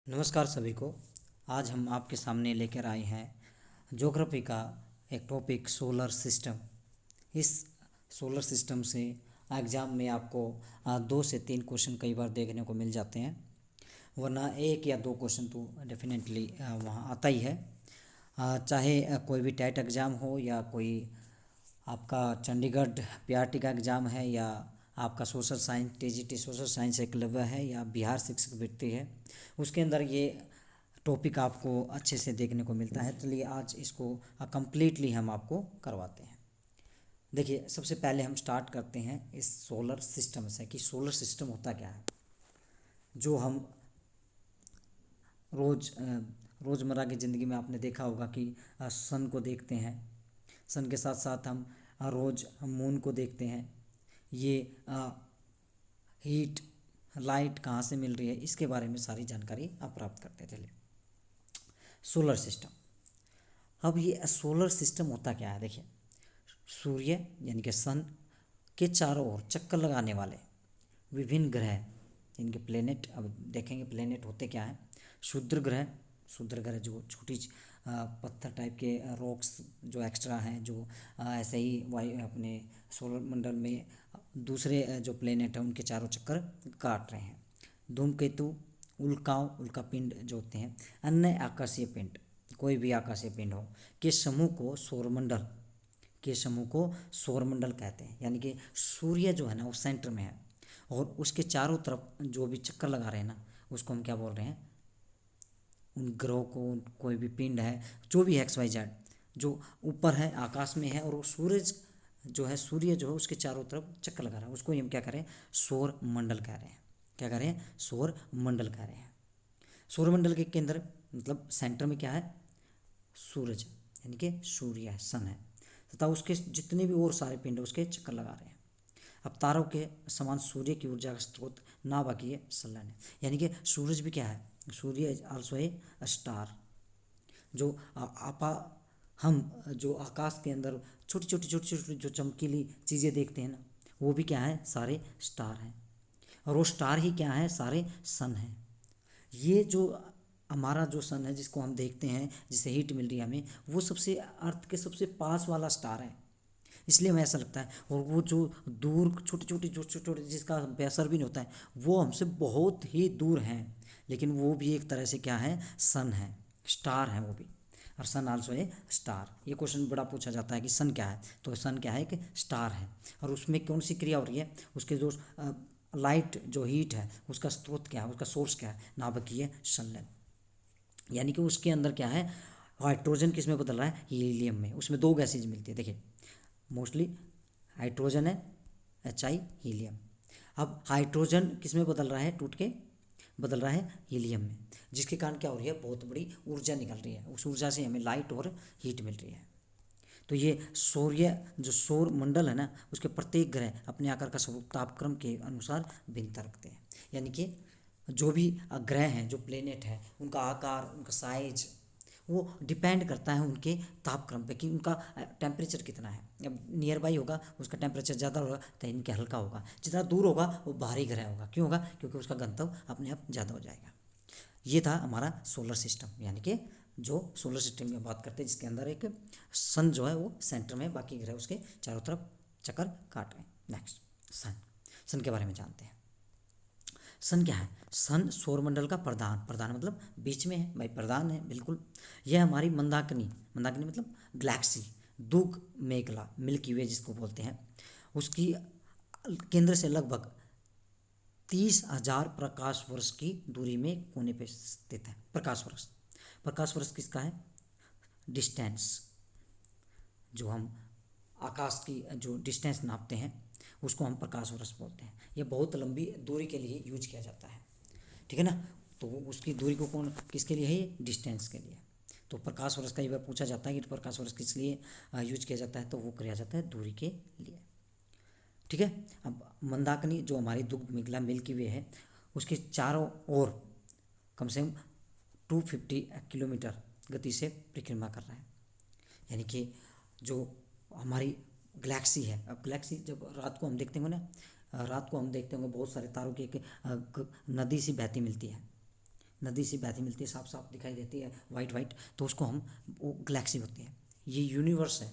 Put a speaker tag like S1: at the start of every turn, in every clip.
S1: नमस्कार सभी को। आज हम आपके सामने लेकर आए हैं ज्योग्राफी का एक टॉपिक सोलर सिस्टम। इस सोलर सिस्टम से एग्ज़ाम में आपको 2 से 3 क्वेश्चन कई बार देखने को मिल जाते हैं, वरना 1 या 2 क्वेश्चन तो डेफिनेटली वहाँ आता ही है। चाहे कोई भी टेट एग्ज़ाम हो या कोई आपका चंडीगढ़ पीआरटी का एग्ज़ाम है या आपका social science TGT social science Eklavya है या बिहार शिक्षक वृत्ति है, उसके अंदर ये टॉपिक आपको अच्छे से देखने को मिलता है। चलिए आज इसको कंप्लीटली हम आपको करवाते हैं। देखिए, सबसे पहले हम स्टार्ट करते हैं इस सोलर सिस्टम से कि सोलर सिस्टम होता क्या है। जो हम रोज़मर्रा की ज़िंदगी में आपने देखा होगा कि सन को देखते हैं, सन के साथ साथ हम रोज़ मून को देखते हैं। ये हीट लाइट कहाँ से मिल रही है, इसके बारे में सारी जानकारी आप प्राप्त करते चले। सोलर सिस्टम, अब ये सोलर सिस्टम होता क्या है। देखिए, सूर्य यानी कि सन के चारों ओर चक्कर लगाने वाले विभिन्न ग्रह, इनके प्लेनेट, अब देखेंगे प्लेनेट होते क्या हैं। क्षुद्र ग्रह जो छोटी पत्थर टाइप के रॉक्स जो एक्स्ट्रा हैं, जो ऐसे ही वायु अपने सोलर मंडल में दूसरे जो प्लेनेट हैं उनके चारों चक्कर काट रहे हैं। धूमकेतु, उल्का पिंड जो होते हैं, अन्य आकाशीय पिंड, कोई भी आकाशीय पिंड हो के समूह को सौरमंडल कहते हैं। यानी कि सूर्य जो है ना वो सेंटर में है और उसके चारों तरफ जो भी चक्कर लगा रहे हैं ना, उसको हम क्या बोल रहे हैं। उन ग्रहों को, कोई भी पिंड है जो भी एक्स वाई जेड जो ऊपर है, आकाश में है, और वो सूर्य जो है उसके चारों तरफ चक्कर लगा रहा है, उसको हम क्या करें, सौर मंडल कह रहे हैं। क्या कह रहे हैं, सौर मंडल कह रहे हैं। सौर मंडल के केंद्र मतलब सेंटर में क्या है, सूरज यानी कि सूर्य है, सन है, तथा उसके जितने भी और सारे पिंड उसके चक्कर लगा रहे हैं। अब तारों के समान सूर्य की ऊर्जा का स्रोत नाभिकीय संलयन है। यानी कि सूरज भी क्या है, सूर्य आल्सो ए स्टार। जो आपा हम जो आकाश के अंदर छोटी छोटी जो चमकीली चीज़ें देखते हैं ना, वो भी क्या है, सारे स्टार हैं। और वो स्टार ही क्या है, सारे सन हैं। ये जो हमारा जो सन है जिसको हम देखते हैं, जिससे हीट मिल रही है हमें, वो सबसे अर्थ के सबसे पास वाला स्टार है, इसलिए हमें ऐसा लगता है। और वो जो दूर छोटे छोटे जिसका बेअसर भी नहीं होता है, वो हमसे बहुत ही दूर हैं, लेकिन वो भी एक तरह से क्या है, सन है, स्टार है वो भी। और सन आल्सो ए स्टार। ये क्वेश्चन बड़ा पूछा जाता है कि सन क्या है, तो सन क्या है कि स्टार है। और उसमें कौन सी क्रिया हो रही है, उसके जो लाइट जो हीट है उसका स्रोत क्या है, उसका सोर्स क्या है, नाभिकीय संलयन। यानी कि उसके अंदर क्या है, हाइड्रोजन किस में बदल रहा है, हीलियम में। उसमें 2 गैसेज मिलती है। देखिए, मोस्टली हाइड्रोजन है, HI, हीलियम। अब हाइड्रोजन किस में बदल रहा है, टूट के बदल रहा है हीलियम में, जिसके कारण क्या हो रही है, बहुत बड़ी ऊर्जा निकल रही है। उस ऊर्जा से हमें लाइट और हीट मिल रही है। तो ये जो सौर मंडल है ना, उसके प्रत्येक ग्रह अपने आकार का स्वरूप तापक्रम के अनुसार भिन्नता रखते हैं। यानी कि जो भी ग्रह हैं, जो प्लेनेट हैं, उनका आकार, उनका साइज, वो डिपेंड करता है उनके तापक्रम पे कि उनका टेम्परेचर कितना है। अब नियर बाई होगा उसका टेम्परेचर ज़्यादा होगा तो इनके हल्का होगा, जितना दूर होगा वो भारी ग्रह होगा। क्यों होगा, क्योंकि उसका घनत्व अपने आप ज़्यादा हो जाएगा। ये था हमारा सोलर सिस्टम, यानी कि जो सोलर सिस्टम की बात करते हैं, जिसके अंदर एक सन जो है वो सेंटर में, बाकी ग्रह उसके चारों तरफ चक्कर काट रहे हैं। नेक्स्ट, सन के बारे में जानते हैं। सन क्या है, सन सौरमंडल का प्रधान मतलब बीच में है भाई, प्रधान है बिल्कुल। यह हमारी मंदाकिनी मतलब गैलेक्सी, दुग मेघला, मिल्की वे जिसको बोलते हैं, उसकी केंद्र से लगभग 30,000 प्रकाश वर्ष की दूरी में कोने पे स्थित है। प्रकाश वर्ष किसका है, डिस्टेंस, जो हम आकाश की जो डिस्टेंस नापते हैं उसको हम प्रकाश वर्ष बोलते हैं। ये बहुत लंबी दूरी के लिए यूज किया जाता है, ठीक है ना। तो उसकी दूरी को किसके लिए है, ये डिस्टेंस के लिए। तो प्रकाश वर्ष कई बार पूछा जाता है कि प्रकाश वर्ष किस लिए यूज किया जाता है, तो वो किया जाता है दूरी के लिए, ठीक है। अब मंदाकिनी जो हमारी दुग्ध मेघला मिल्की वे है, उसके चारों ओर कम से कम 250 किलोमीटर गति से परिक्रमा कर रहा है। यानी कि जो हमारी गैलेक्सी है, अब गैलेक्सी जब रात को हम देखते होंगे ना, रात को हम देखते होंगे बहुत सारे तारों की एक नदी सी बहती मिलती है, नदी से बहती मिलती है, साफ साफ दिखाई देती है, वाइट वाइट, तो उसको हम, वो गैलेक्सी होती है। ये यूनिवर्स है।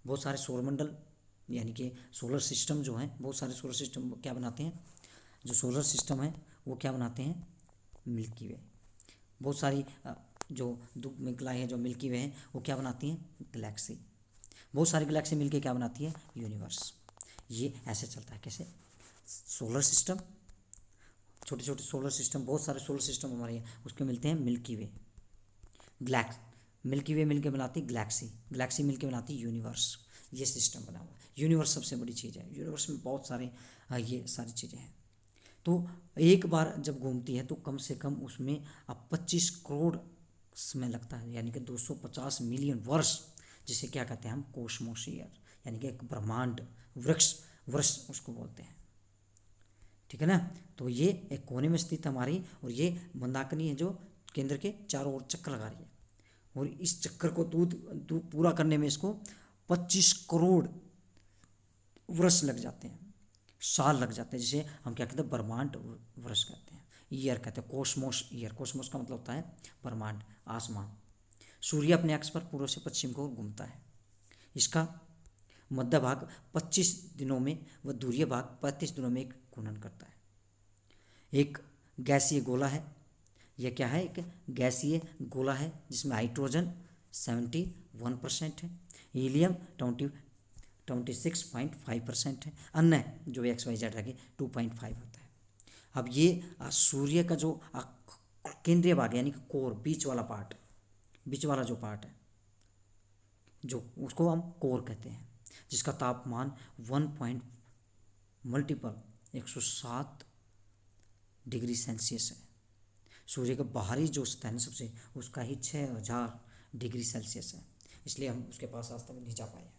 S1: बहुत सारे सौरमंडल यानी कि सोलर सिस्टम जो हैं, बहुत सारे सोलर सिस्टम क्या बनाते हैं, जो सोलर सिस्टम है वो क्या बनाते हैं, मिल्की वे। बहुत सारी जो निकलाई है जो मिल्की वे हैं वो क्या बनाती हैं, गैलेक्सी। बहुत सारी गैलेक्सी मिलके क्या बनाती है, यूनिवर्स। ये ऐसे चलता है, कैसे, सोलर सिस्टम, छोटे छोटे सोलर सिस्टम, बहुत सारे सोलर सिस्टम हमारे यहाँ, उसके मिलते हैं मिल्की वे, गैलेक्स, मिल्की वे मिलके बनाती गैलेक्सी, गैलेक्सी मिलके बनाती यूनिवर्स। ये सिस्टम बना हुआ है। यूनिवर्स सबसे बड़ी चीज़ है। यूनिवर्स में बहुत सारे ये सारी चीज़ें हैं। तो एक बार जब घूमती है तो कम से कम उसमें अब 25 करोड़ समय लगता है, यानी कि 250 मिलियन वर्ष, जिसे क्या कहते हैं हम, कोस्मोस ईयर, यानी कि एक ब्रह्मांड वृक्ष, वर्ष उसको बोलते हैं। ठीक है ना। तो ये एक कोने में स्थित हमारी, और ये मंदाकिनी है जो केंद्र के चारों ओर चक्कर लगा रही है, और इस चक्कर को पूरा करने में इसको 25 करोड़ वर्ष लग जाते हैं, साल लग जाते हैं, जिसे हम क्या कहते हैं, ब्रह्मांड वर्ष कहते हैं, ईयर कहते हैं, कोस्मोस ईयर। कोस्मोस का मतलब होता है ब्रह्मांड, आसमान। सूर्य अपने अक्ष पर पूर्व से पश्चिम को घूमता है। इसका मध्य भाग 25 दिनों में व ध्रुवीय भाग 35 दिनों में एक घूर्णन करता है। एक गैसीय गोला है, यह क्या है, एक गैसीय गोला है जिसमें हाइड्रोजन 71% है, हीलियम 26.5% है, अन्य जो XYZ है 2.5 होता है। अब ये सूर्य का जो केंद्रीय भाग यानी कि कोर, बीच वाला पार्ट, बीच वाला जो पार्ट है, जो उसको हम कोर कहते हैं, जिसका तापमान 1.7 डिग्री सेल्सियस है। सूर्य का बाहरी जो सतह है सबसे, उसका ही 6000 डिग्री सेल्सियस है, इसलिए हम उसके पास आज तक नहीं जा पाए।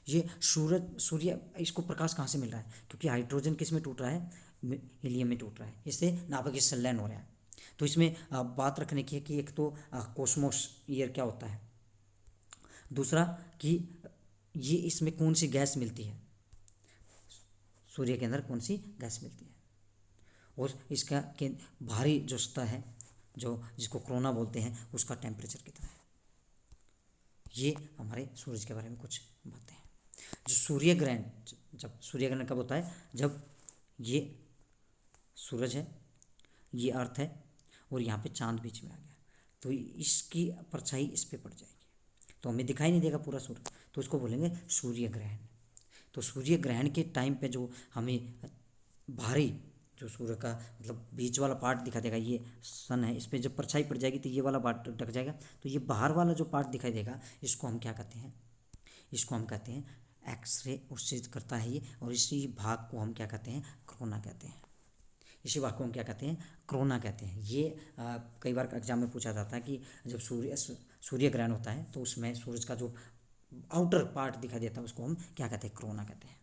S1: ये सूर्य इसको प्रकाश कहाँ से मिल रहा है, क्योंकि हाइड्रोजन किस में टूट रहा है, हीलियम में टूट रहा है, इससे नाभिकीय संलयन हो रहा है। तो इसमें बात रखने की है कि एक तो कोस्मोस ईयर क्या होता है, दूसरा कि ये इसमें कौन सी गैस मिलती है, सूर्य के अंदर कौन सी गैस मिलती है, और इसका बाहरी जो सतह है, जो जिसको कोरोना बोलते हैं, उसका टेम्परेचर कितना है। ये हमारे सूरज के बारे में कुछ बातें हैं। जो सूर्य ग्रहण, जब सूर्य ग्रहण कब होता है, जब ये सूरज है, ये अर्थ है, और यहाँ पे चांद बीच में आ गया, तो इसकी परछाई इस पे पड़ जाएगी, तो हमें दिखाई नहीं देगा पूरा सूरज, तो उसको बोलेंगे सूर्य ग्रहण। तो सूर्य ग्रहण के टाइम पे जो हमें भारी, जो सूर्य का मतलब बीच वाला पार्ट दिखा देगा, ये सन है, इस पर जब परछाई पड़ जाएगी तो ये वाला पार्ट ढक जाएगा, तो ये बाहर वाला जो पार्ट दिखाई देगा, इसको हम क्या कहते हैं, इसको हम कहते हैं एक्सरे उत्सर्जित करता है ये, और इसी भाग को हम क्या कहते हैं, कोरोना कहते हैं। इसी भाग को हम क्या कहते हैं, कोरोना कहते हैं। ये कई बार एग्जाम में पूछा जाता है कि जब सूर्य ग्रहण होता है तो उसमें सूरज का जो आउटर पार्ट दिखाई देता है, उसको हम क्या कहते हैं, कोरोना कहते हैं।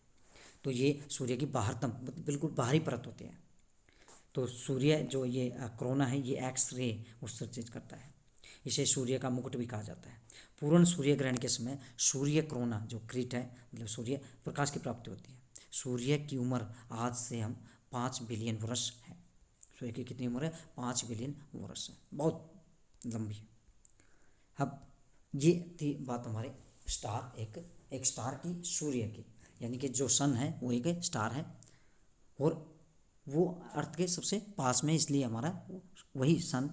S1: तो ये सूर्य की बाहरतम बिल्कुल बाहरी परत होती है। तो सूर्य जो ये कोरोना है, ये एक्सरे उत्सर्जित करता है, इसे सूर्य का मुकुट भी कहा जाता है। पूर्ण सूर्य ग्रहण के समय सूर्य कोरोना जो क्रीट है, मतलब सूर्य प्रकाश की प्राप्ति होती है। सूर्य की उम्र आज से हम 5 बिलियन वर्ष है। सूर्य की कितनी उम्र है, 5 बिलियन वर्ष है, बहुत लंबी है। अब ये थी बात हमारे स्टार, एक स्टार की, सूर्य की, यानी कि जो सन है वो एक स्टार है, और वो अर्थ के सबसे पास में, इसलिए हमारा वही सन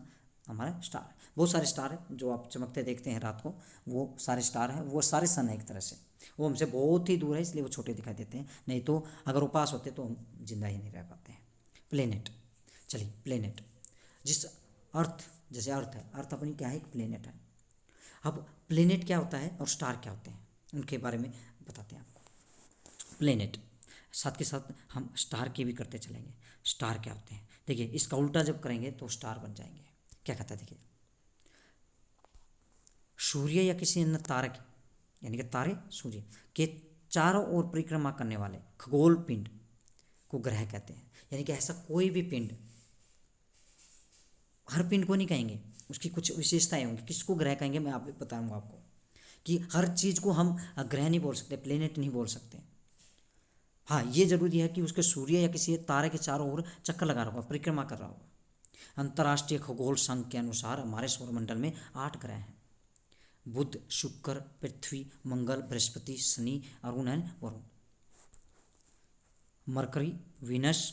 S1: हमारा स्टार है। बहुत सारे स्टार हैं जो आप चमकते देखते हैं रात को, वो सारे स्टार हैं, वो सारे सन है एक तरह से। वो हमसे बहुत ही दूर है, इसलिए वो छोटे दिखाई देते हैं, नहीं तो अगर वो पास होते तो हम जिंदा ही नहीं रह पाते हैं। प्लेनेट, चलिए प्लेनेट, जिस अर्थ, जैसे अर्थ है, अर्थ अपनी क्या है, एक प्लेनेट है। अब प्लेनेट क्या होता है और स्टार क्या होते हैं, उनके बारे में बताते हैं आपको। प्लेनेट, साथ के साथ हम स्टार की भी करते चलेंगे। स्टार क्या होते हैं, देखिए इसका उल्टा जब करेंगे तो स्टार बन जाएंगे। क्या कहता है, देखिए सूर्य या किसी अन्य तारक, यानी कि तारे सूर्य के चारों ओर परिक्रमा करने वाले खगोल पिंड को ग्रह कहते हैं। यानी कि ऐसा कोई भी पिंड, हर पिंड को नहीं कहेंगे, उसकी कुछ विशेषताएं होंगी। किसको ग्रह कहेंगे मैं आप बताऊंगा आपको, कि हर चीज़ को हम ग्रह नहीं बोल सकते, प्लेनेट नहीं बोल सकते। हाँ, ये जरूरी है कि उसके सूर्य या किसी तारे के चारों ओर चक्कर लगा रहा होगा, परिक्रमा कर रहा होगा। अंतर्राष्ट्रीय खगोल संघ के अनुसार हमारे सौरमंडल में 8 ग्रह हैं। Budh, Shukra, Prithvi, Mangal, Brihaspati, Shani, Arun and Varun. Mercury, Venus,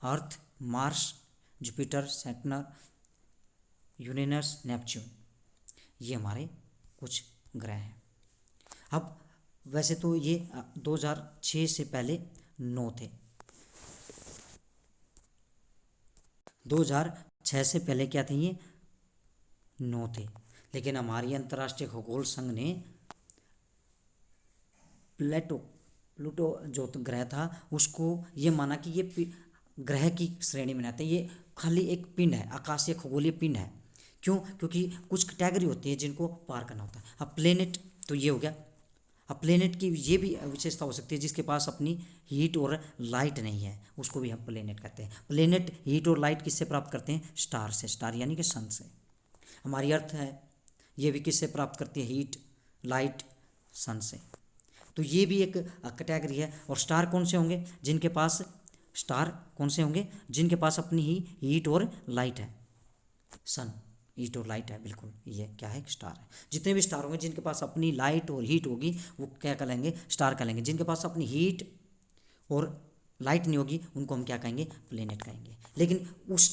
S1: Earth, Mars, Jupiter, Saturn, Uranus, Neptune, ये हमारे कुछ ग्रह हैं। अब वैसे तो ये 2006 से पहले 9 थे। 2006 से पहले क्या थे? ये 9 थे। लेकिन हमारी अंतर्राष्ट्रीय खगोल संघ ने प्लूटो जो ग्रह था उसको ये माना कि ये ग्रह की श्रेणी में आता है, ये खाली एक पिंड है, आकाशीय खगोलीय पिंड है। क्यों? क्योंकि कुछ कैटेगरी होती है जिनको पार करना होता है। अब प्लेनेट तो ये हो गया। अब प्लेनेट की ये भी विशेषता हो सकती है जिसके पास अपनी हीट और लाइट नहीं है, उसको भी हम प्लेनेट कहते हैं। प्लेनेट हीट और लाइट किससे प्राप्त करते हैं? स्टार से, स्टार यानी कि सन से। हमारी अर्थ है, ये भी किससे प्राप्त करती है? हीट, लाइट, सन से। तो ये भी एक कैटेगरी है। और स्टार कौन से होंगे? जिनके पास स्टार कौन से होंगे? जिनके पास अपनी ही हीट और लाइट है। सन हीट और लाइट है, बिल्कुल ये क्या है? स्टार है। जितने भी स्टार होंगे जिनके पास अपनी लाइट और हीट होगी वो क्या कहलाएंगे? स्टार कहलाएंगे। जिनके पास अपनी हीट और लाइट नहीं होगी उनको हम क्या कहेंगे? प्लेनेट कहेंगे। लेकिन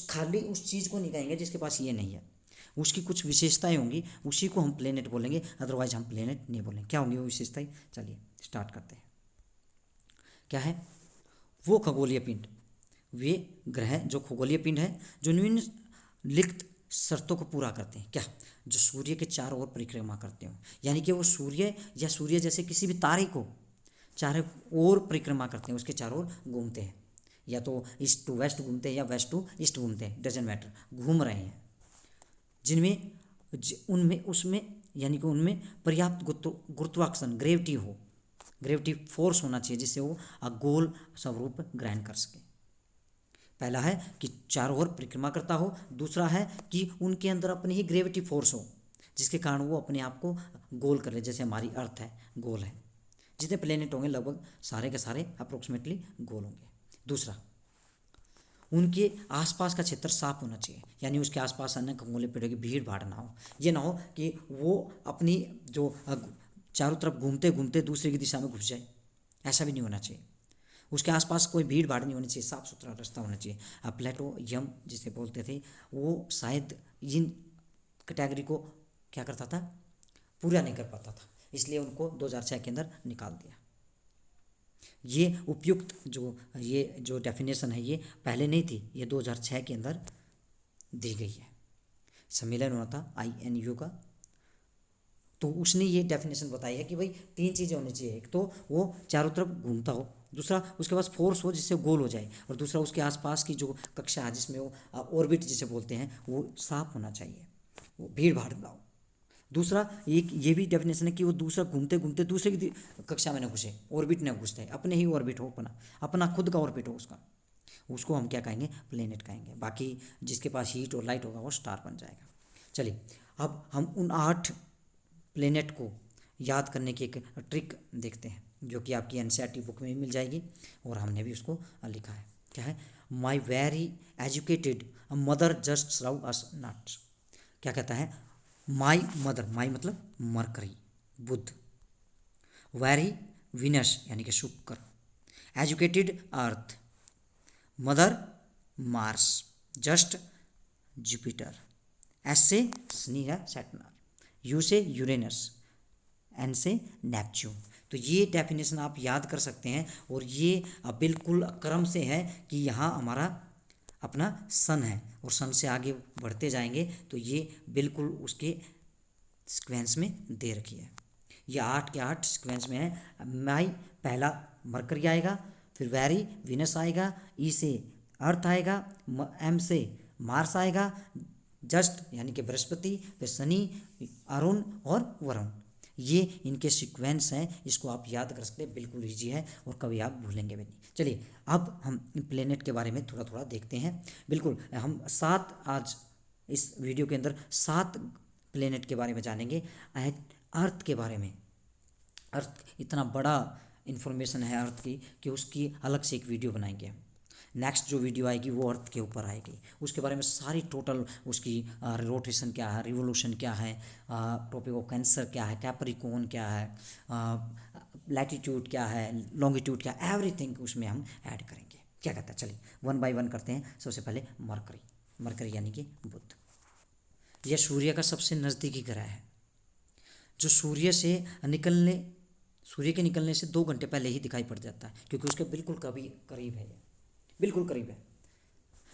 S1: खाली उस चीज़ को नहीं कहेंगे जिसके पास ये नहीं है, उसकी कुछ विशेषताएं होंगी, उसी को हम प्लेनेट बोलेंगे, अदरवाइज हम प्लेनेट नहीं बोलेंगे। क्या होंगी वो विशेषताएं? चलिए स्टार्ट करते हैं। क्या है? वो खगोलीय पिंड, वे ग्रह जो खगोलीय पिंड है जो निम्नलिखित शर्तों को पूरा करते हैं। क्या? जो सूर्य के चारों ओर परिक्रमा करते हो, यानी कि वो सूर्य या सूर्य जैसे किसी भी तारे को चारों ओर परिक्रमा करते हैं, उसके चारों ओर घूमते हैं, या तो ईस्ट टू वेस्ट घूमते हैं या वेस्ट टू ईस्ट घूमते हैं, डजेंट मैटर, घूम रहे हैं। जिनमें उनमें उसमें यानी कि उनमें पर्याप्त गुरुत्वाकर्षण, ग्रेविटी हो, ग्रेविटी फोर्स होना चाहिए जिससे वो गोल स्वरूप ग्रहण कर सके। पहला है कि चारों ओर परिक्रमा करता हो, दूसरा है कि उनके अंदर अपनी ही ग्रेविटी फोर्स हो जिसके कारण वो अपने आप को गोल कर ले, जैसे हमारी अर्थ है गोल है। जितने प्लेनेट होंगे लगभग सारे के सारे अप्रोक्सीमेटली गोल होंगे। दूसरा, उनके आसपास का क्षेत्र साफ होना चाहिए, यानी उसके आसपास अन्य खगोलीय पिंडों की भीड़ भाड़ ना हो। ये ना हो कि वो अपनी जो चारों तरफ घूमते घूमते दूसरे की दिशा में घुस जाए, ऐसा भी नहीं होना चाहिए। उसके आसपास कोई भीड़ भाड़ नहीं होनी चाहिए, साफ सुथरा रास्ता होना चाहिए। अब प्लेटो यम जिसे बोलते थे वो शायद इन कैटेगरी को क्या करता था? पूरा नहीं कर पाता था, इसलिए उनको 2006 के अंदर निकाल दिया। ये उपयुक्त जो डेफिनेशन है ये पहले नहीं थी, ये 2006 के अंदर दी गई है। सम्मेलन हुआ था INU का, तो उसने ये डेफिनेशन बताई है कि भाई 3 चीज़ें होनी चाहिए। एक तो वो चारों तरफ घूमता हो, दूसरा उसके पास फोर्स हो जिससे गोल हो जाए, और दूसरा उसके आसपास की जो कक्षा है जिसमें वो ऑर्बिट जिसे बोलते हैं वो साफ होना चाहिए, वो भीड़ भाड़ ना हो। दूसरा एक ये भी डेफिनेशन है कि वो दूसरा घूमते घूमते दूसरे की कक्षा में न घुसे, ऑर्बिट न घुसते, अपने ही ऑर्बिट हो, अपना अपना खुद का ऑर्बिट हो उसका, उसको हम क्या कहेंगे? प्लेनेट कहेंगे। बाकी जिसके पास हीट और लाइट होगा वो स्टार बन जाएगा। चलिए अब हम उन 8 प्लेनेट को याद करने की एक ट्रिक देखते हैं जो कि आपकी NCERT बुक में भी मिल जाएगी और हमने भी उसको लिखा है। क्या है? My very educated mother just serve us not. क्या कहता है? माई मदर, माई मतलब मरकरी बुध, वेरी विनस यानी कि Shukra, educated Earth, mother Mars, just Jupiter, S से शनि है सैटर्न, यू से यूरेनस, एन से नेपच्यून। तो ये डेफिनेशन आप याद कर सकते हैं और ये बिल्कुल क्रम से है कि यहाँ हमारा अपना सन है और सन से आगे बढ़ते जाएंगे तो ये बिल्कुल उसके सीक्वेंस में दे रखी है। ये 8 के 8 सीक्वेंस में है। माई पहला मरकरी आएगा, फिर वेरी विनस आएगा, ई से अर्थ आएगा, एम से मार्स आएगा, जस्ट यानी कि बृहस्पति, फिर शनि, अरुण और वरुण। ये इनके सीक्वेंस हैं, इसको आप याद कर सकते हैं, बिल्कुल ईजी है और कभी आप भूलेंगे भी नहीं। चलिए अब हम प्लेनेट के बारे में थोड़ा थोड़ा देखते हैं। बिल्कुल हम 7 आज इस वीडियो के अंदर 7 प्लेनेट के बारे में जानेंगे। अर्थ के बारे में, अर्थ इतना बड़ा इन्फॉर्मेशन है अर्थ की कि उसकी अलग से एक वीडियो बनाएंगे हम। नेक्स्ट जो वीडियो आएगी वो अर्थ के ऊपर आएगी, उसके बारे में सारी टोटल उसकी रोटेशन क्या है, रिवोल्यूशन क्या है, टॉपिक ऑफ कैंसर क्या है, कैप्रिकॉर्न क्या है, लैटिट्यूड क्या है, लॉन्गिट्यूड क्या है, एवरीथिंग उसमें हम ऐड करेंगे। क्या कहता है, चलिए वन बाय वन करते हैं। सबसे पहले मरकरी, मरकरी यानी कि बुध। यह सूर्य का सबसे नज़दीकी ग्रह है, जो सूर्य के निकलने से 2 घंटे पहले ही दिखाई पड़ जाता है, क्योंकि उसके बिल्कुल करीब है, बिल्कुल करीब है।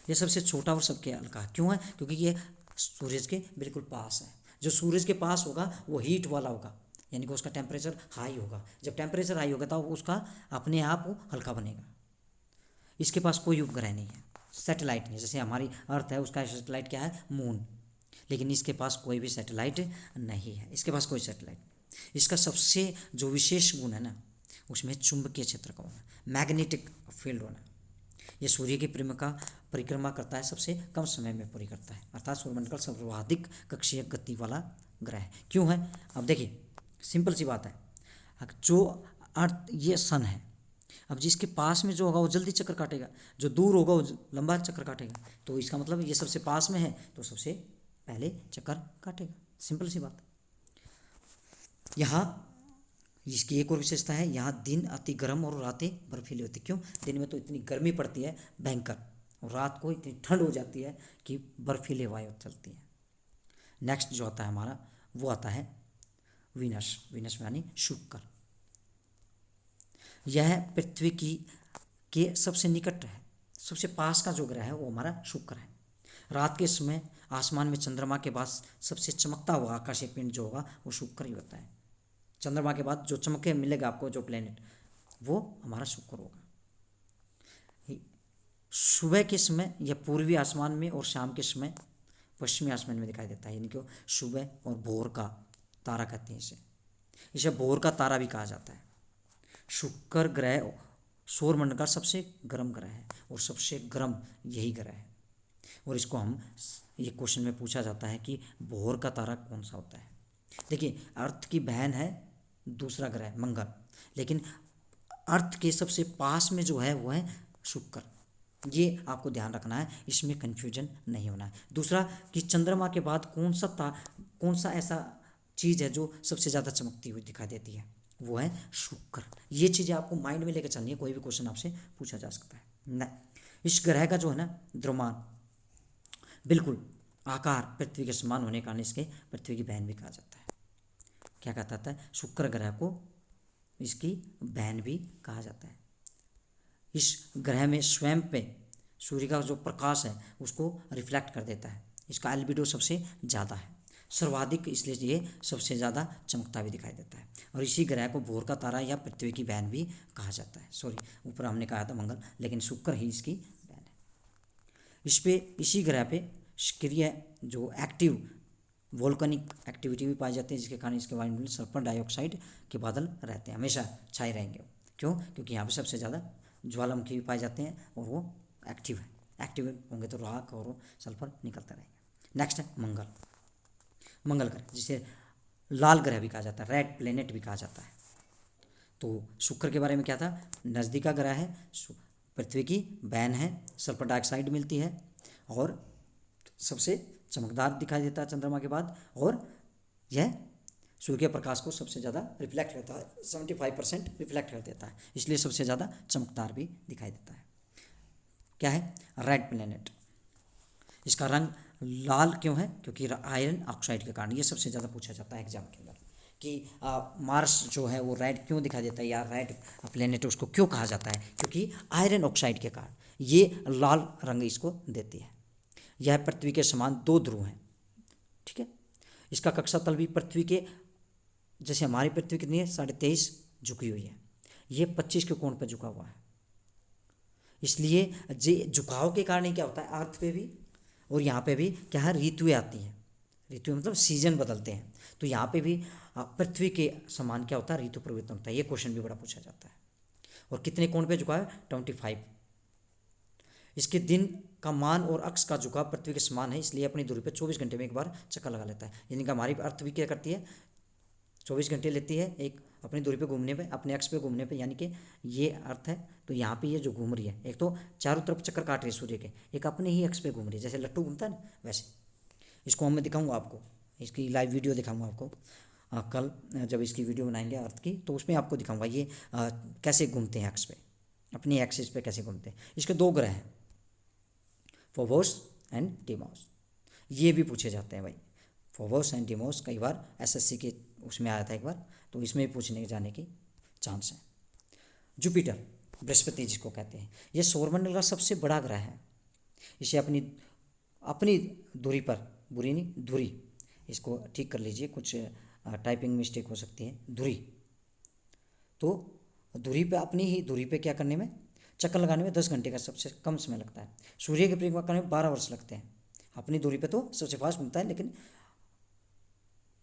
S1: यह सबसे छोटा और सबके हल्का है। क्यों है? क्योंकि ये सूरज के बिल्कुल पास है। जो सूरज के पास होगा वो हीट वाला होगा, यानी कि उसका टेम्परेचर हाई होगा। जब टेम्परेचर हाई होगा तो उसका अपने आप वो हल्का बनेगा। इसके पास कोई उपग्रह नहीं है, सैटेलाइट नहीं। जैसे हमारी अर्थ है, उसका सैटेलाइट क्या है? मून। लेकिन इसके पास कोई भी सैटेलाइट नहीं है, इसके पास कोई सैटेलाइट। इसका सबसे जो विशेष गुण है ना, उसमें चुंबकीय क्षेत्र का होना, मैग्नेटिक फील्ड होना। यह सूर्य की परिक्रमा करता है, सबसे कम समय में पूरी करता है, अर्थात सौरमंडल सर्वाधिक कक्षीय गति वाला ग्रह है। क्यों है? अब देखिए, सिंपल सी बात है। जो अर्थ, ये सन है, अब जिसके पास में जो होगा वो जल्दी चक्कर काटेगा, जो दूर होगा वो लंबा चक्कर काटेगा। तो इसका मतलब ये सबसे पास में है तो सबसे पहले चक्कर काटेगा, सिंपल सी बात। यहाँ इसकी एक और विशेषता है, यहाँ दिन अति गर्म और रातें बर्फीली होती। क्यों? दिन में तो इतनी गर्मी पड़ती है भयंकर, और रात को इतनी ठंड हो जाती है कि बर्फीले वायु चलती है। नेक्स्ट जो आता है हमारा, वो आता है वीनस। वीनस यानी शुक्र। यह पृथ्वी के सबसे निकट है, सबसे पास का जो ग्रह है वो हमारा शुक्र है। रात के समय आसमान में चंद्रमा के बाद सबसे चमकता हुआ आकाशीय पिंड जो होगा वो शुक्र ही होता है। चंद्रमा के बाद जो चमके मिलेगा आपको जो प्लेनेट, वो हमारा शुक्र होगा। सुबह के समय यह पूर्वी आसमान में और शाम के समय पश्चिमी आसमान में दिखाई देता है, यानी कि सुबह और भोर का तारा कहते हैं इसे भोर का तारा भी कहा जाता है। शुक्र ग्रह सौरमंडल का सबसे गर्म ग्रह है, और सबसे गर्म यही ग्रह है। और इसको हम, ये क्वेश्चन में पूछा जाता है कि भोर का तारा कौन सा होता है। देखिए, अर्थ की बहन है दूसरा ग्रह मंगल, लेकिन अर्थ के सबसे पास में जो है वो है शुक्र। ये आपको ध्यान रखना है, इसमें कन्फ्यूजन नहीं होना है। दूसरा कि चंद्रमा के बाद कौन सा ऐसा चीज़ है जो सबसे ज़्यादा चमकती हुई दिखाई देती है, वो है शुक्र। ये चीज़ें आपको माइंड में लेकर चलनी है, कोई भी क्वेश्चन आपसे पूछा जा सकता है न। इस ग्रह का जो है ना द्रव्यमान, बिल्कुल आकार पृथ्वी के समान होने के कारण इसके पृथ्वी की बहन भी कहा जाता है। क्या कहा जाता है? शुक्र ग्रह को इसकी बहन भी कहा जाता है। इस ग्रह में स्वयं पे सूर्य का जो प्रकाश है उसको रिफ्लेक्ट कर देता है। इसका एल्बिडो सबसे ज़्यादा है, सर्वाधिक, इसलिए ये सबसे ज़्यादा चमकता भी दिखाई देता है। और इसी ग्रह को भोर का तारा या पृथ्वी की बहन भी कहा जाता है। सॉरी, ऊपर हमने कहा था मंगल, लेकिन शुक्र ही इसकी बहन है। इसी ग्रह पे सक्रिय जो एक्टिव वोल्केनिक एक्टिविटी भी पाई जाती है, जिसके कारण इसके वायुमंडल में सल्फर डाइऑक्साइड के बादल रहते हैं, हमेशा छाए रहेंगे। क्यों? क्योंकि यहाँ पे सबसे ज़्यादा ज्वालामुखी भी पाए जाते हैं और वो एक्टिव है। एक्टिव होंगे तो राख और सल्फर निकलते रहेंगे। नेक्स्ट है मंगल। मंगल ग्रह, जिसे लाल ग्रह भी कहा जाता है, रेड प्लेनेट भी कहा जाता है। तो शुक्र के बारे में क्या था? नज़दीक का ग्रह है, पृथ्वी की बहन है, सल्फर डाइऑक्साइड मिलती है, और सबसे चमकदार दिखाई देता है चंद्रमा के बाद, और यह सूर्य के प्रकाश को सबसे ज़्यादा रिफ्लेक्ट करता है, 75% रिफ्लेक्ट कर देता है, इसलिए सबसे ज़्यादा चमकदार भी दिखाई देता है। क्या है? Red planet. इसका रंग लाल क्यों है? क्योंकि आयरन ऑक्साइड के कारण। ये सबसे ज़्यादा पूछा जाता है एग्जाम के अंदर कि मार्स जो है वो रेड क्यों दिखाई देता है, या रेड प्लेनेट उसको क्यों कहा जाता है? क्योंकि आयरन ऑक्साइड के कारण ये लाल रंग इसको देती है। यह पृथ्वी के समान 2 ध्रुव हैं, ठीक है। इसका कक्षा तल भी पृथ्वी के, जैसे हमारी पृथ्वी कितनी है, 23.5 झुकी हुई है, ये 25 के कोण पर झुका हुआ है। इसलिए जे झुकाव के कारण क्या होता है, अर्थ पे भी और यहाँ पे भी क्या है, ऋतुएं आती हैं। ऋतु मतलब सीजन बदलते हैं, तो यहाँ पे भी पृथ्वी के समान क्या होता है, ऋतु परिवर्तन होता है। ये क्वेश्चन भी बड़ा पूछा जाता है। और कितने कोण पे झुका है? 25। इसके दिन का मान और अक्ष का झुकाव पृथ्वी के समान है, इसलिए अपनी दूरी पर 24 घंटे में एक बार चक्कर लगा लेता है। यानी कि हमारी अर्थ भी क्या करती है, 24 घंटे लेती है एक अपनी दूरी पे घूमने पे, अपने एक्स पे घूमने पे, यानी कि ये अर्थ है। तो यहाँ पे ये जो घूम रही है, एक तो चारों तरफ चक्कर काट रही है सूर्य के, एक अपने ही एक्स पे घूम रही है, जैसे लट्टू घूमता है ना वैसे। इसको मैं दिखाऊंगा आपको, इसकी लाइव वीडियो दिखाऊंगा आपको कल जब इसकी वीडियो बनाएंगे अर्थ की, तो उसमें आपको दिखाऊंगा ये कैसे घूमते हैं एक्स पे, अपनी एक्सिस पे कैसे घूमते हैं। इसके 2 ग्रह हैं, फोबोस एंड डिमोस। ये भी पूछे जाते हैं भाई, फोबोस एंड डिमोस कई बार एसएससी के उसमें आया था एक बार, तो इसमें भी पूछने जाने की चांस है। जुपिटर, बृहस्पति जिसको कहते हैं, ये सौरमंडल का सबसे बड़ा ग्रह है। इसे अपनी अपनी दूरी पर, बुरी नहीं धुरी, इसको ठीक कर लीजिए, कुछ टाइपिंग मिस्टेक हो सकती है, धुरी। तो धुरी पे, अपनी ही धुरी पे क्या करने में, चक्कर लगाने में 10 घंटे का सबसे कम समय लगता है। सूर्य की परिक्रमा करने में 12 वर्ष लगते हैं। अपनी दूरी पे तो सबसे फास्ट घूमता है, लेकिन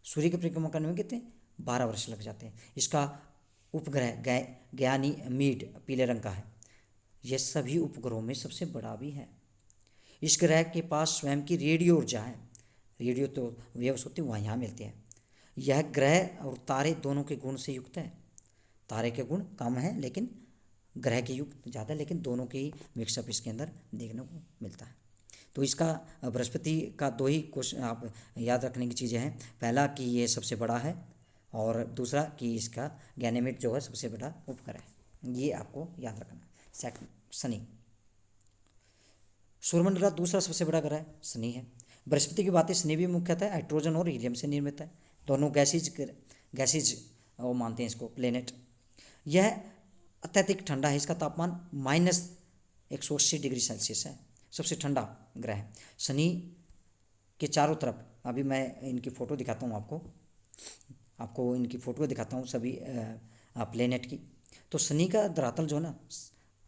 S1: सूर्य की परिक्रमा करने में कितने 12 वर्ष लग जाते हैं। इसका उपग्रह गयानीमीड पीले रंग का है। यह सभी उपग्रहों में सबसे बड़ा भी है। इस ग्रह के पास स्वयं की रेडियो ऊर्जा है। रेडियो तो वेव्स होती है, वहाँ यहाँ मिलती है। यह ग्रह और तारे दोनों के गुण से युक्त है। तारे के गुण कम है लेकिन ग्रह के युक्त ज़्यादा, लेकिन दोनों के ही मिक्सअप इसके अंदर देखने को मिलता है। तो इसका बृहस्पति का 2 ही क्वेश्चन आप याद रखने की चीज़ें हैं। पहला कि ये सबसे बड़ा है, और दूसरा कि इसका गैनेमेड जो है सबसे बड़ा उपग्रह है। ये आपको याद रखना है। सेकंड, शनि, सूर्यमंडल का दूसरा सबसे बड़ा ग्रह शनि है। बृहस्पति की बात है, शनि भी मुख्यतः हाइड्रोजन और हीलियम से निर्मित है। दोनों गैसीज वो मानते हैं इसको प्लेनेट। यह अत्यधिक ठंडा है, इसका तापमान -180 डिग्री सेल्सियस है, सबसे ठंडा ग्रह है। शनि के चारों तरफ, अभी मैं इनकी फ़ोटो दिखाता हूँ आपको इनकी फ़ोटो दिखाता हूँ सभी प्लेनेट की। तो शनि का धरातल जो है ना,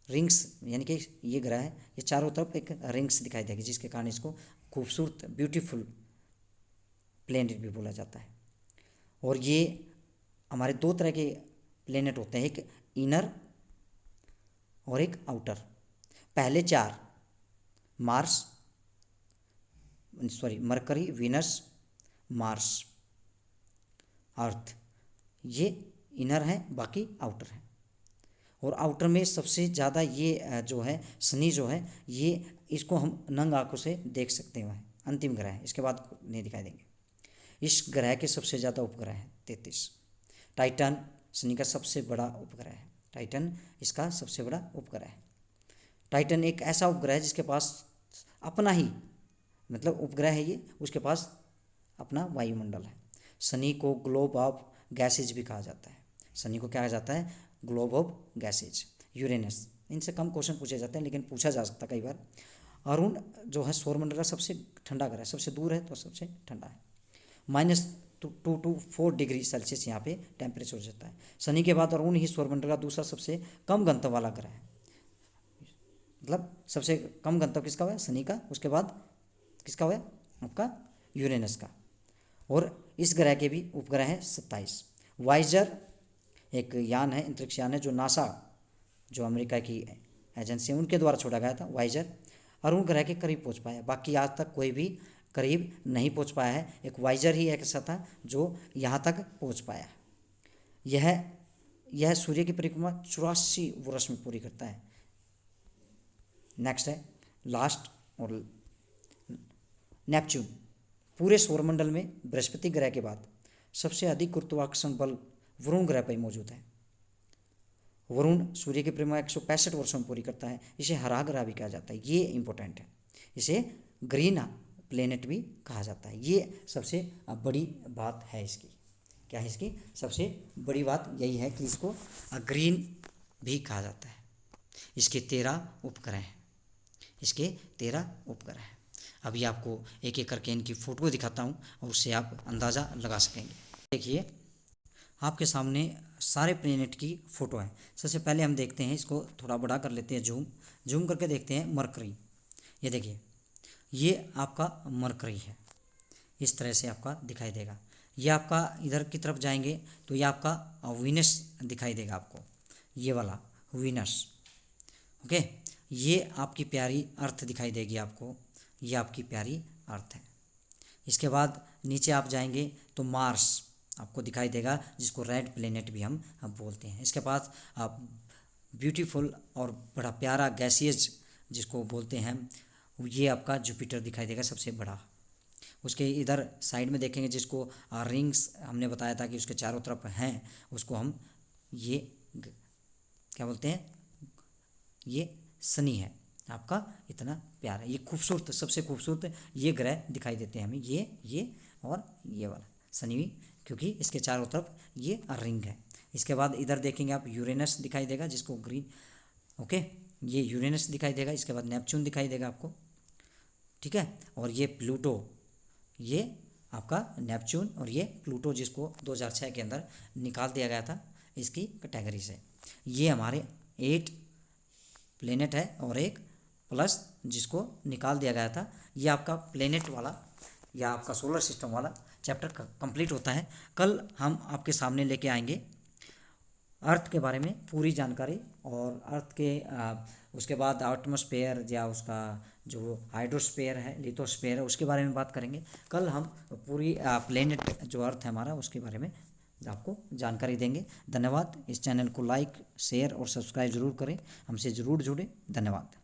S1: रिंग्स, यानी कि ये ग्रह है, ये चारों तरफ एक रिंग्स दिखाई देगी, जिसके कारण इसको खूबसूरत ब्यूटीफुल प्लेनेट भी बोला जाता है। और ये हमारे 2 तरह के प्लेनेट होते हैं, एक इनर और एक आउटर। पहले 4 मरकरी, वीनस, मार्स, अर्थ, ये इनर है, बाकी आउटर है। और आउटर में सबसे ज़्यादा ये जो है शनि जो है, ये इसको हम नंग आंखों से देख सकते हैं, अंतिम ग्रह है, इसके बाद नहीं दिखाई देंगे। इस ग्रह के सबसे ज़्यादा उपग्रह हैं 33। टाइटन शनि का सबसे बड़ा उपग्रह है। टाइटन इसका सबसे बड़ा उपग्रह है। टाइटन एक ऐसा उपग्रह है जिसके पास अपना ही, मतलब उपग्रह है ये, उसके पास अपना वायुमंडल है। शनि को ग्लोब ऑफ गैसेज भी कहा जाता है। शनि को क्या कहा जाता है, ग्लोब ऑफ गैसेज। यूरेनस, इनसे कम क्वेश्चन पूछे जाते हैं, लेकिन पूछा जा सकता है कई बार। अरुण जो है सौरमंडल का सबसे ठंडा ग्रह है, सबसे दूर है तो सबसे ठंडा है। -2 to 4 डिग्री सेल्सियस यहाँ पे टेम्परेचर हो जाता है। शनि के बाद अरुण ही सौरमंडल का दूसरा सबसे कम घनत्व वाला ग्रह है। मतलब सबसे कम घनत्व किसका हुआ है, शनि का, उसके बाद किसका हुआ है, आपका यूरेनस का। और इस ग्रह के भी उपग्रह हैं 27। वाइजर एक यान है, अंतरिक्ष यान है, जो नासा, जो अमेरिका की एजेंसी है, उनके द्वारा छोड़ा गया था। वाइजर अरुण ग्रह के करीब पहुंच पाया, बाकी आज तक कोई भी करीब नहीं पहुंच पाया है। एक वाइजर ही एक ऐसा था जो यहाँ तक पहुंच पाया। यह सूर्य की परिक्रमा 84 वर्ष में पूरी करता है। नेक्स्ट है लास्ट और नेपच्यून। पूरे सौरमंडल में बृहस्पति ग्रह के बाद सबसे अधिक गुरुत्वाकर्षण बल वरुण ग्रह पर मौजूद है। वरुण सूर्य की परिक्रमा 165 वर्षों में पूरी करता है। इसे हरा ग्रह भी कहा जाता है, ये इंपॉर्टेंट है। इसे ग्रीन प्लेनेट भी कहा जाता है। ये सबसे बड़ी बात है इसकी। क्या है इसकी सबसे बड़ी बात, यही है कि इसको ग्रीन भी कहा जाता है। इसके 13 उपग्रह हैं। इसके 13 उपग्रह हैं। अभी आपको एक एक करके इनकी फ़ोटो दिखाता हूँ और उससे आप अंदाज़ा लगा सकेंगे। देखिए आपके सामने सारे प्लेनेट की फ़ोटो है। सबसे पहले हम देखते हैं, इसको थोड़ा बड़ा कर लेते हैं, जूम करके देखते हैं मरकरी। ये देखिए, ये आपका मरकरी है, इस तरह से आपका दिखाई देगा। ये आपका इधर की तरफ जाएंगे तो ये आपका वीनस दिखाई देगा आपको, ये वाला वीनस। ओके, ये आपकी प्यारी अर्थ दिखाई देगी आपको, ये आपकी प्यारी अर्थ है। इसके बाद नीचे आप जाएंगे तो मार्स आपको दिखाई देगा, जिसको रेड प्लेनेट भी हम बोलते हैं। इसके पास आप ब्यूटीफुल और बड़ा प्यारा गैसियस जिसको बोलते हैं, ये आपका जुपिटर दिखाई देगा सबसे बड़ा। उसके इधर साइड में देखेंगे जिसको रिंग्स हमने बताया था कि उसके चारों तरफ हैं, उसको हम ये क्या बोलते हैं, ये शनि है आपका। इतना प्यारा, ये खूबसूरत, सबसे खूबसूरत ये ग्रह दिखाई देते हैं हमें, ये और ये वाला शनि, क्योंकि इसके चारों तरफ ये रिंग है। इसके बाद इधर देखेंगे आप यूरेनस दिखाई देगा, जिसको ग्रीन, ओके, ये यूरेनस दिखाई देगा। इसके बाद नेपच्यून दिखाई देगा आपको, ठीक है। और ये प्लूटो, ये आपका नेपच्यून और ये प्लूटो, जिसको 2006 के अंदर निकाल दिया गया था इसकी कैटेगरी से। ये हमारे 8 प्लेनेट है और एक प्लस जिसको निकाल दिया गया था। ये आपका प्लेनेट वाला या आपका सोलर सिस्टम वाला चैप्टर कंप्लीट होता है। कल हम आपके सामने लेके आएंगे अर्थ के बारे में पूरी जानकारी, और अर्थ के उसके बाद एटमॉस्फेयर या उसका जो हाइड्रोस्फेयर है, लिथोस्फेयर है, उसके बारे में बात करेंगे। कल हम पूरी प्लेनेट जो अर्थ है हमारा, उसके बारे में आपको जानकारी देंगे। धन्यवाद। इस चैनल को लाइक, शेयर और सब्सक्राइब ज़रूर करें, हमसे ज़रूर जुड़े। धन्यवाद।